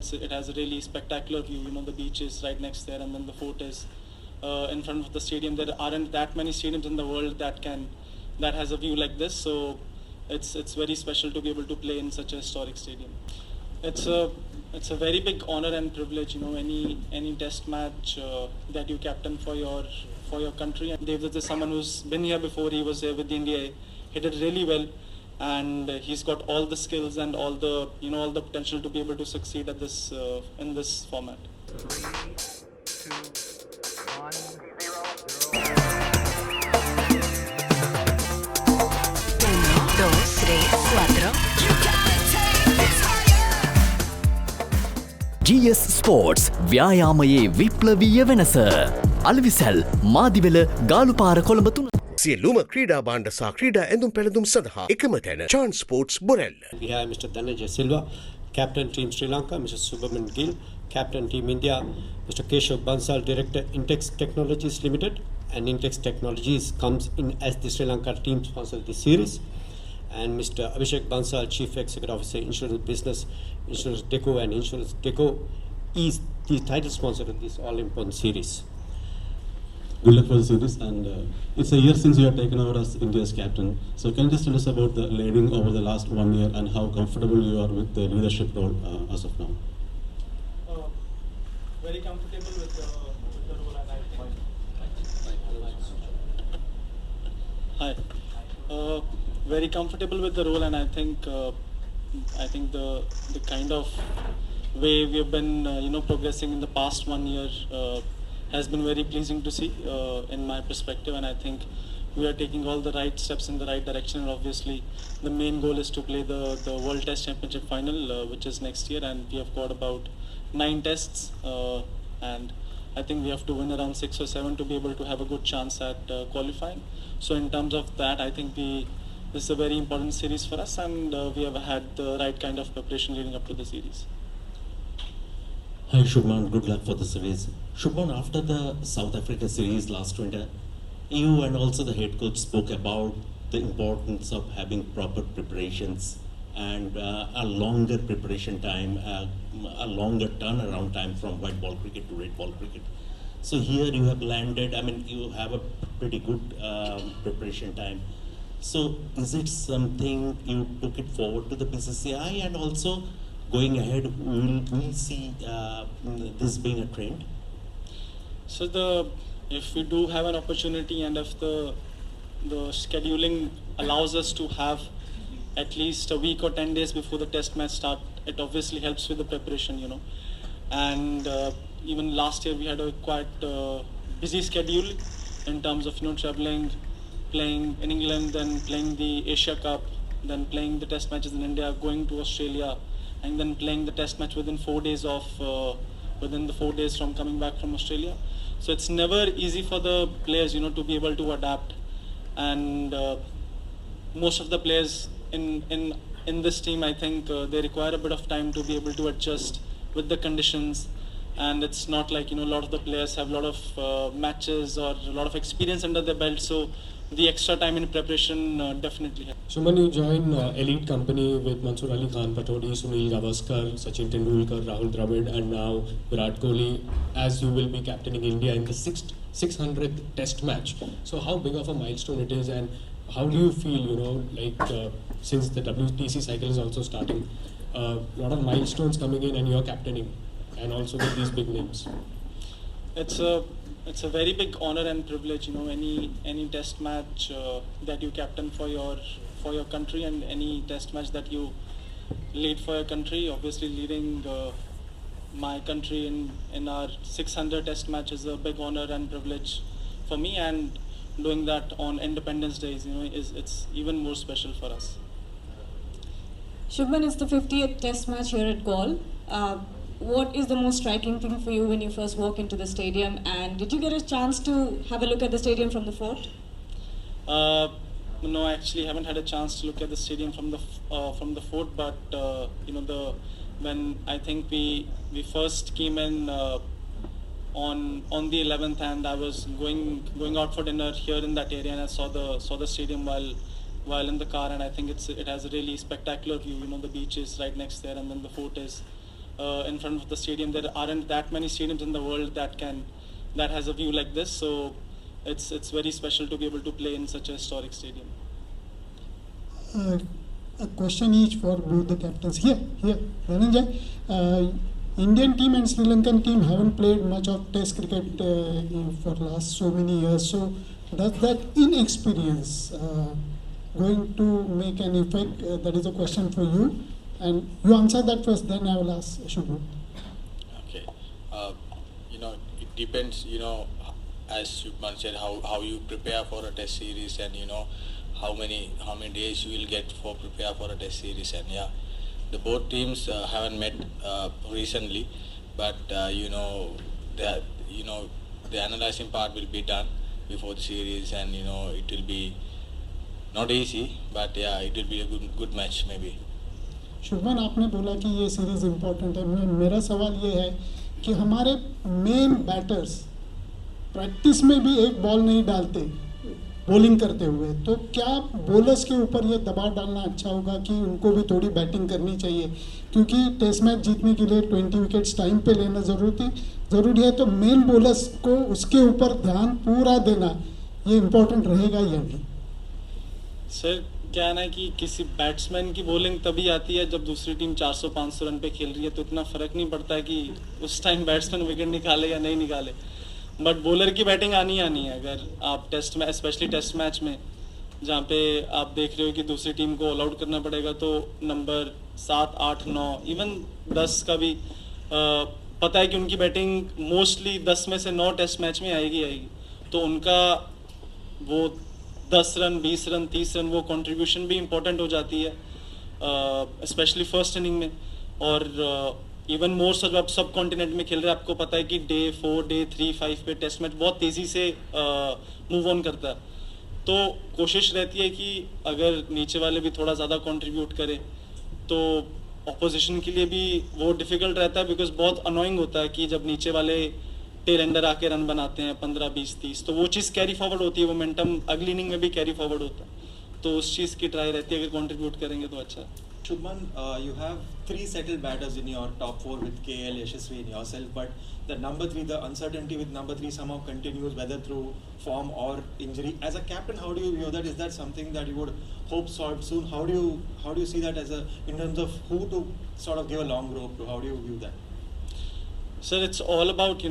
It has a really spectacular view. The beach is right next there, and then the fort is in front of the stadium. There aren't that many stadiums in the world that has a view like this. So it's very special to be able to play in such a historic stadium. It's a very big honor and privilege. Any test match that you captain for your country. And Devdutt is someone who's been here before. He was here with India. He did really well, and he's got all the skills and all the potential to be able to succeed at this in this format. 2, 1, 0. Uno, dos, tres, cuatro. GS sports ව්‍යායාමයේ විප්ලවීය වෙනස. අලවිසැල් මාදිවෙල ගාලුපාර කොළඹ 3. සියලුම ක්‍රීඩා භාණ්ඩ සහ ක්‍රීඩා ඇඳුම් පැළඳුම් සඳහා එකම තැන chance sports Borella. We have Mr. Dhananjay Silva, Captain Team Sri Lanka, Mr. Subhaman Gill, Captain Team India, Mr. Keshav Bansal, Director Intex Technologies Limited, and Intex Technologies comes in as the Sri Lanka team sponsor this series, and Mr. Abhishek Bansal, Chief Executive Officer, Insurance Business, Insurance Deco, and Insurance Deco is the title sponsor of this all-important series. Good luck for the series, and it's a year since you have taken over as India's captain. So can you just tell us about the leading over the last 1 year and how comfortable you are with the leadership role as of now? Very comfortable with the role, and I think. Hi. Very comfortable with the role, and I think the kind of way we have been progressing in the past 1 year has been very pleasing to see in my perspective, and I think we are taking all the right steps in the right direction. And obviously the main goal is to play the World Test Championship final, which is next year, and we have got about 9 tests, and I think we have to win around 6 or 7 to be able to have a good chance at qualifying. So in terms of that, I think this is a very important series for us, and we have had the right kind of preparation leading up to the series. Hi Shubman, good luck for the series. Shubman, after the South Africa series last winter, you and also the head coach spoke about the importance of having proper preparations and a longer preparation time, a longer turnaround time from white ball cricket to red ball cricket. So here you have landed, you have a pretty good preparation time. So is it something you took it forward to the BCCI, and also going ahead, will we see this being a trend? So if we do have an opportunity, and if the scheduling allows us to have at least a week or 10 days before the test match start, it obviously helps with the preparation, And even last year we had a quite busy schedule in terms of traveling, playing in England, then playing the Asia Cup, then playing the test matches in India, going to Australia, and then playing the test match within 4 days from coming back from Australia. So it's never easy for the players, to be able to adapt. And most of the players in this team, I think they require a bit of time to be able to adjust with the conditions. And it's not like, a lot of the players have a lot of matches or a lot of experience under their belt. So the extra time in preparation definitely helps. Shuman, you join elite company with Mansoor Ali Khan, Patodi, Sunil Gavaskar, Sachin Tendulkar, Rahul Dravid, and now Virat Kohli, as you will be captaining India in the 600th test match. So how big of a milestone it is, and how do you feel, since the WTC cycle is also starting, a lot of milestones coming in and you're captaining, and also with these big names? It's a very big honor and privilege, any test match that you captain for your country, and any test match that you lead for your country. Obviously leading my country in our 600 test match is a big honor and privilege for me, and doing that on Independence Days, it's even more special for us. Shubman, it's the 50th test match here at Galle. What is the most striking thing for you when you first walk into the stadium, and did you get a chance to have a look at the stadium from the fort? No, I actually haven't had a chance to look at the stadium from the fort, but when I think we first came in on the 11th, and I was going out for dinner here in that area, and I saw the stadium while in the car, and I think it has a really spectacular view. The beach is right next there, and then the fort is in front of the stadium. There aren't that many stadiums in the world that has a view like this. So it's very special to be able to play in such a historic stadium. A question each for both the captains. Here, Dhananjay. Indian team and Sri Lankan team haven't played much of Test cricket for last so many years. So does that inexperience going to make an effect? That is a question for you. And you answer that first, then I will ask Shubham. Okay. It depends, as Shubman said, how you prepare for a test series, and how many days you will get for prepare for a test series. And yeah, the both teams haven't met recently, but the analyzing part will be done before the series, and it will be not easy, but yeah, it will be a good match maybe. Shubman, आपने बोला कि ये series important है. मेरा सवाल ये है कि हमारे मेन बैटर्स प्रैक्टिस में भी एक बॉल नहीं डालते बॉलिंग करते हुए, तो क्या बॉलर्स के ऊपर ये दबाव डालना अच्छा होगा कि उनको भी थोड़ी बैटिंग करनी चाहिए, क्योंकि टेस्ट मैच जीतने के लिए 20 विकेट्स टाइम पे लेना ज़रूरी है, तो मेन बॉलर्स को उसके ऊपर ध्यान पूरा देना ये इम्पोर्टेंट रहेगा या नहीं? सर, क्या है ना कि किसी बैट्समैन की बॉलिंग तभी आती है जब दूसरी टीम 400-500 रन पे खेल रही है, तो इतना फ़र्क नहीं पड़ता है कि उस टाइम बैट्समैन विकेट निकाले या नहीं निकाले. बट बॉलर की बैटिंग आनी है. अगर आप टेस्ट में, स्पेशली टेस्ट मैच में जहाँ पे आप देख रहे हो कि दूसरी टीम को ऑल आउट करना पड़ेगा, तो नंबर 7, 8, 9 इवन 10 का भी पता है कि उनकी बैटिंग मोस्टली 10 में से 9 टेस्ट मैच में आएगी. तो उनका वो 10 रन, 20 रन, 30 रन वो कंट्रीब्यूशन भी इम्पोर्टेंट हो जाती है, स्पेशली फर्स्ट इनिंग में. और इवन मोर जब आप सब कॉन्टिनेंट में खेल रहे हैं, आपको पता है कि डे 4, डे 3, 5 पे टेस्ट मैच बहुत तेज़ी से मूव ऑन करता है. तो कोशिश रहती है कि अगर नीचे वाले भी थोड़ा ज़्यादा कंट्रीब्यूट करें तो ऑपोजिशन के लिए भी वो डिफ़िकल्ट रहता है, बिकॉज बहुत अनोइंग होता है कि जब नीचे वाले टेल एंडर आके रन बनाते हैं 15, 20, 30, तो वो चीज़ कैरी फॉरवर्ड होती है, वो मोमेंटम अगली इनिंग में भी कैरी फॉरवर्ड होता है. तो उस चीज़ की ट्राई रहती है, अगर कंट्रीब्यूट करेंगे तो अच्छा है. Shubman, you have 3 settled batters in your top 4 with KL, Yashasvi and yourself, but the number 3, the uncertainty with number 3 somehow continues, whether through form or injury. As a captain, how do you view that? Is that something that you would hope solved soon? How do you see that as in terms of who to sort of give a long rope to? How do you view that? Sir, it's all about,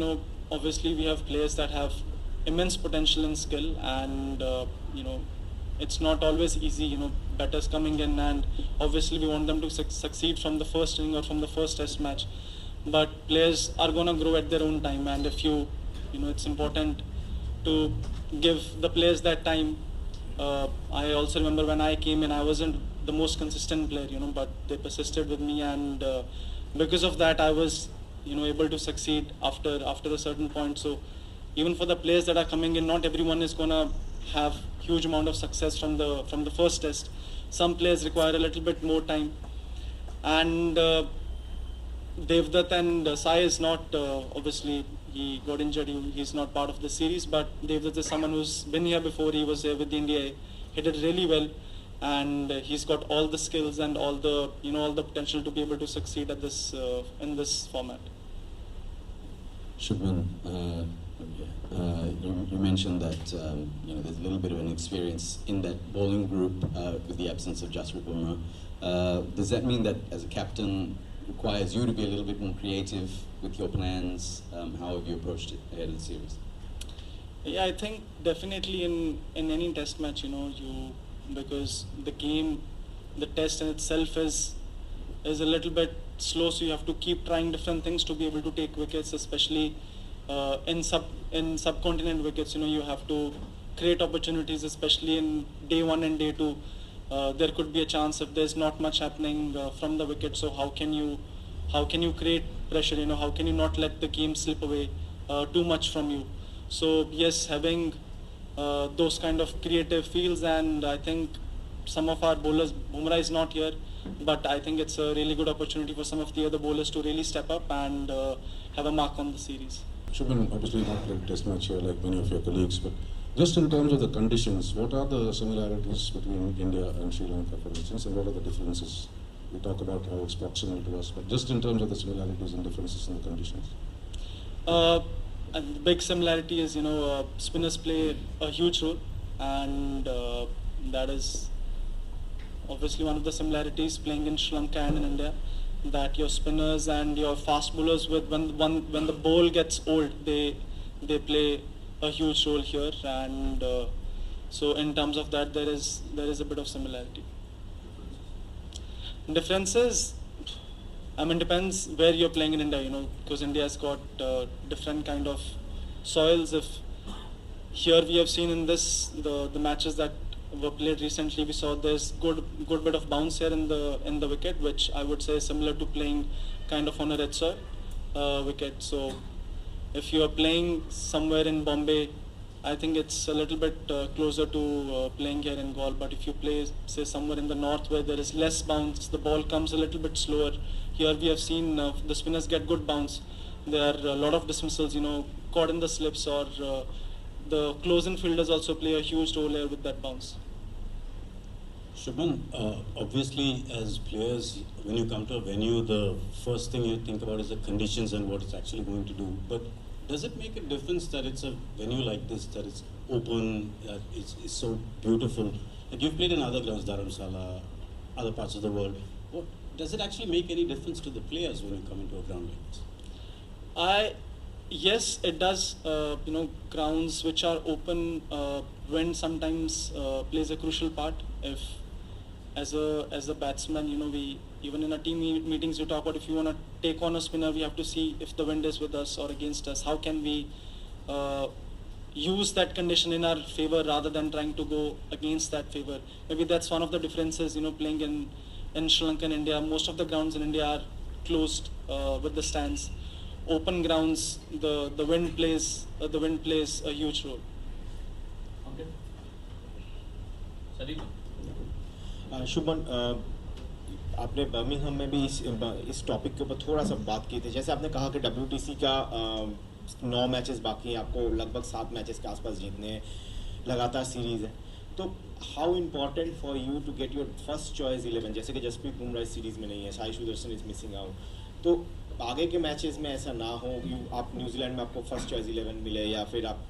obviously we have players that have immense potential and skill, and it's not always easy, batters coming in, and obviously we want them to succeed from the first inning or from the first test match. But players are going to grow at their own time, and if it's important to give the players that time. I also remember when I came in, I wasn't the most consistent player, but they persisted with me, and because of that I was able to succeed after a certain point. So even for the players that are coming in, not everyone is going to have huge amount of success from the first test. Some players require a little bit more time, and Devdutt and Sai is not obviously he got injured, he's not part of the series, but Devdutt is someone who's been here before. He was here with India, he did really well, and he's got all the skills and all the all the potential to be able to succeed at this in this format. Shubman, you mentioned that there's a little bit of an experience in that bowling group with the absence of Jasprit Bumrah. Does that mean that as a captain requires you to be a little bit more creative with your plans? How have you approached it ahead of the series? Yeah, I think definitely in any test match, because the game, the test in itself is a little bit slow, so you have to keep trying different things to be able to take wickets, especially in subcontinent wickets. You have to create opportunities, especially in day 1 and day 2. There could be a chance if there's not much happening from the wicket. So how can you create pressure? How can you not let the game slip away too much from you? So yes, having those kind of creative fields, and I think some of our bowlers, Bumrah is not here, but I think it's a really good opportunity for some of the other bowlers to really step up and have a mark on the series. Shubman, obviously not played test match here like many of your colleagues, but just in terms of the conditions, what are the similarities between India and Sri Lanka, for instance, and what are the differences? we talk about how it's proximal to us, but just in terms of the similarities and differences in the conditions. And the big similarity is, spinners play a huge role, and that is obviously one of the similarities playing in Sri Lanka and in India, that your spinners and your fast bowlers, when the ball gets old, they play a huge role here, and so in terms of that, there is a bit of similarity. Differences, depends where you're playing in India, because India has got different kind of soils. If here we have seen in the matches that were played recently, we saw there's good bit of bounce here in the wicket, which I would say is similar to playing kind of on a red soil wicket. So if you are playing somewhere in Bombay, I think it's a little bit closer to playing here in Gaul. But if you play, say, somewhere in the north where there is less bounce, the ball comes a little bit slower. Here we have seen the spinners get good bounce. There are a lot of dismissals, caught in the slips, or the close-in fielders also play a huge role here with that bounce. Shubman, obviously as players, when you come to a venue, the first thing you think about is the conditions and what it's actually going to do. But does it make a difference that it's a venue like this, that it's open, that it's so beautiful? Like you've played in other grounds, Dharamsala, other parts of the world. Does it actually make any difference to the players when you come into a ground like this? Yes, it does. Grounds which are open, wind sometimes plays a crucial part. If as a batsman, we even in our team meetings we talk about, if you want to take on a spinner, we have to see if the wind is with us or against us. How can we use that condition in our favor rather than trying to go against that favor? Maybe that's one of the differences. Playing in Sri Lanka and India, most of the grounds in India are closed with the stands. Open grounds, the wind plays a huge role. Shubman, आपने Birmingham में भी इस topic के ऊपर थोड़ा सा बात की थी. जैसे आपने कहा कि WTC का 9 मैचेस बाकी हैं, आपको लगभग 7 मैचेस के आसपास जीतने हैं, लगातार सीरीज़ है. तो how important for you to get your first choice 11, जैसे कि जसप्रीत बुमराह इस सीरीज़ में नहीं है, Sai Sudarshan is missing out, तो आगे के मैचेस में ऐसा ना हो, आप न्यूजीलैंड में आपको फर्स्ट चॉइस 11 मिले या फिर आप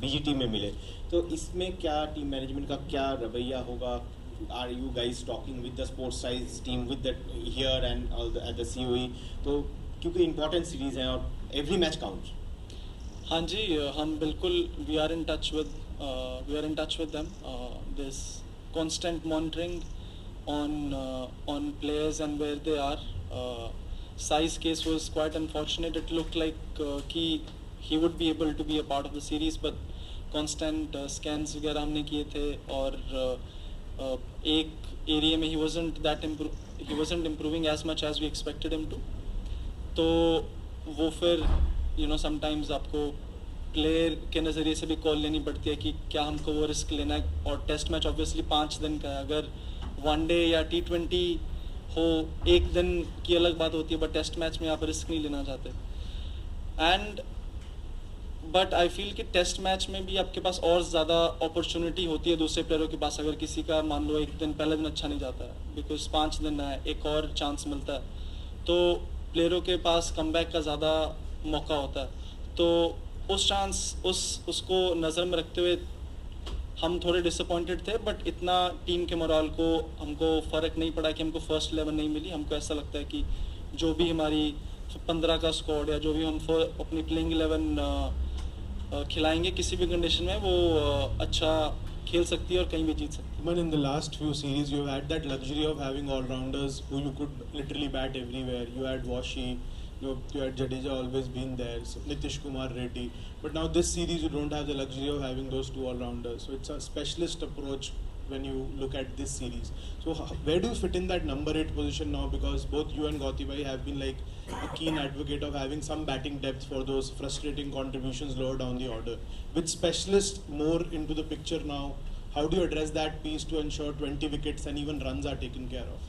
BGT में मिले, तो इसमें क्या टीम मैनेजमेंट का क्या रवैया होगा? Are you guys talking with the sports science team with that here and all at the COE? तो क्योंकि important series हैं और every match counts. हाँ जी, हम बिल्कुल we are in touch with them. There's constant monitoring on players and where they are. Sai's case was quite unfortunate. It looked like he would be able to be a part of the series, but constant scans वगैरह हमने किए थे और एक area में he wasn't improving as much as we expected him to. तो वो फिर sometimes आपको प्लेयर के नज़रिए से भी कॉल लेनी पड़ती है कि क्या हमको वो रिस्क लेना है. और टेस्ट मैच ऑब्वियसली 5 दिन का है. अगर वनडे या T20 हो एक दिन की अलग बात होती है, बट टेस्ट मैच में आप रिस्क नहीं लेना चाहते. बट आई फील कि टेस्ट मैच में भी आपके पास और ज़्यादा अपॉर्चुनिटी होती है दूसरे प्लेयरों के पास. अगर किसी का मान लो एक दिन पहले दिन अच्छा नहीं जाता है, बिकॉज 5 दिन है, एक और चांस मिलता है, तो प्लेयरों के पास कमबैक का ज़्यादा मौका होता है. तो उस चांस उसको नज़र में रखते हुए हम थोड़े डिसअपॉइंटेड थे, बट इतना टीम के मोराल को हमको फ़र्क नहीं पड़ा कि हमको फर्स्ट 11 नहीं मिली. हमको ऐसा लगता है कि जो भी हमारी 15 का स्क्वाड या जो भी हम अपनी प्लेइंग 11 खिलाएंगे किसी भी कंडीशन में, वो अच्छा खेल सकती है और कहीं भी जीत सकती है. But in the last few series, you had that luxury of having all-rounders who you could literally bat everywhere. You had Washi, you had Jadeja always been there, so Nitish Kumar Reddy. But now this series, you don't have the luxury of having those 2 all-rounders. So it's a specialist approach when you look at this series. So where do you fit in that number 8 position now? Because both you and Gauti bhai have been like a keen advocate of having some batting depth for those frustrating contributions lower down the order. With specialists more into the picture now, how do you address that piece to ensure 20 wickets and even runs are taken care of?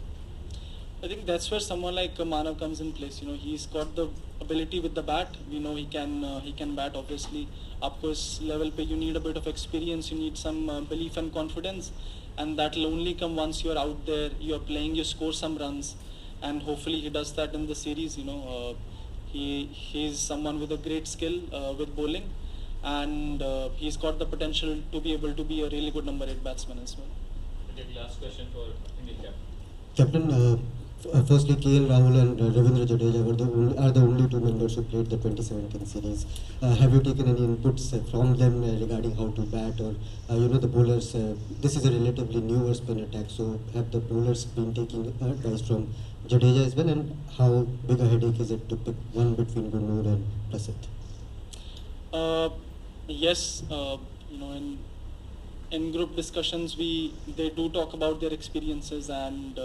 I think that's where someone like Manav comes in place. He's got the ability with the bat. We know he can bat. Obviously, आपको इस level पे you need a bit of experience. You need some belief and confidence. and that will only come once you are out there, you are playing, you score some runs, and hopefully he does that in the series. He's someone with a great skill with bowling, and he's got the potential to be able to be a really good number 8 batsman as well. Okay, last question for Indian Captain, firstly, KL Rahul and Ravindra Jadeja are the only two members who played the 2017 series. Have you taken any inputs from them regarding how to bat, or the bowlers? This is a relatively newer spin attack, so have the bowlers been taking advice from Jadeja as well? And how big a headache is it to pick one between Gurnoor and Prasidh? Yes, in group discussions they do talk about their experiences and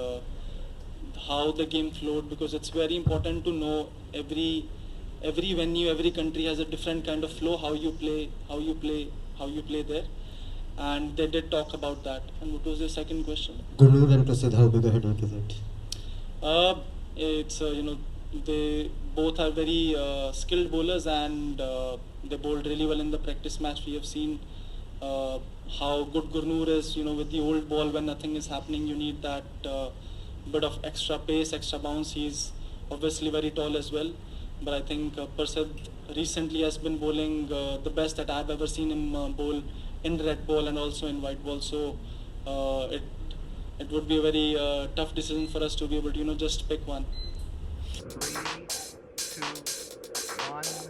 how the game flowed, because it's very important to know every venue, every country has a different kind of flow, how you play there, and they did talk about that. And what was your second question? Gurnoor and Prasidh, how big a headache is it? It's they both are very skilled bowlers, and they bowled really well in the practice match. We have seen how good Gurnoor is, with the old ball. When nothing is happening, you need that bit of extra pace, extra bounce. He's obviously very tall as well, but I think Prasidh recently has been bowling the best that I've ever seen him bowl in red ball and also in white ball. So it would be a very tough decision for us to be able to just pick one. 3, 2, 1.